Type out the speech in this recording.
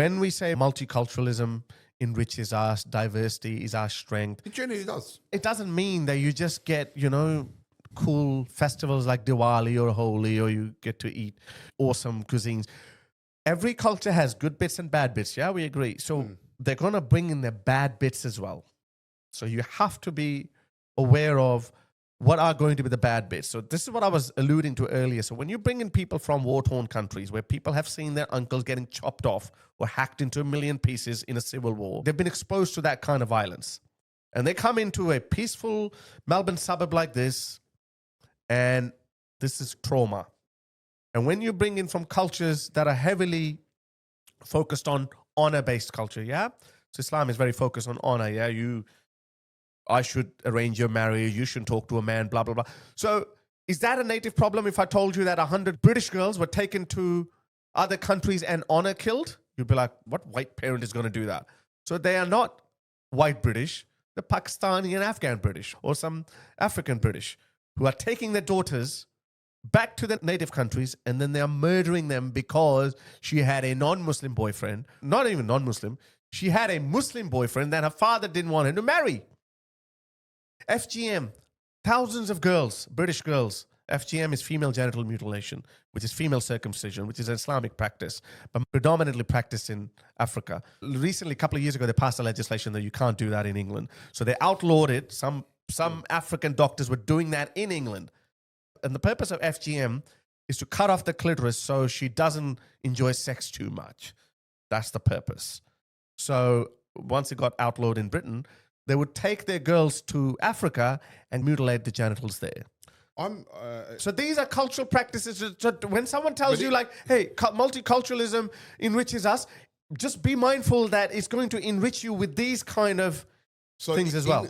when we say multiculturalism enriches us, diversity is our strength, It genuinely does. it doesn't mean that you just get, cool festivals like Diwali or Holi, or you get to eat awesome cuisines. Every culture has good bits and bad bits. Yeah, we agree. So they're going to bring in their bad bits as well. So you have to be aware of what are going to be the bad bits. So this is what I was alluding to earlier. So when you bring in people from war-torn countries where people have seen their uncles getting chopped off or hacked into a million pieces in a civil war, they've been exposed to that kind of violence. And they come into a peaceful Melbourne suburb like this, and this is trauma. And when you bring in from cultures that are heavily focused on honor-based culture, yeah? So Islam is very focused on honor, yeah? I should arrange your marriage, you shouldn't talk to a man, blah, blah, blah. So is that a native problem if I told you that 100 British girls were taken to other countries and honor killed? You'd be like, what white parent is going to do that? So they are not white British, they're Pakistani and Afghan British, or some African British, who are taking their daughters back to their native countries, and then they are murdering them because she had a non-Muslim boyfriend, not even non-Muslim, she had a Muslim boyfriend that her father didn't want her to marry. FGM, thousands of girls, British girls. FGM is female genital mutilation, which is female circumcision, which is an Islamic practice, but predominantly practiced in Africa. Recently, a couple of years ago, they passed a legislation that you can't do that in England. So they outlawed it. Some African doctors were doing that in England. And the purpose of FGM is to cut off the clitoris so she doesn't enjoy sex too much. That's the purpose. So once it got outlawed in Britain, they would take their girls to Africa and mutilate the genitals there. So these are cultural practices. So when someone tells you like, hey, multiculturalism enriches us, just be mindful that it's going to enrich you with these kind of things as well.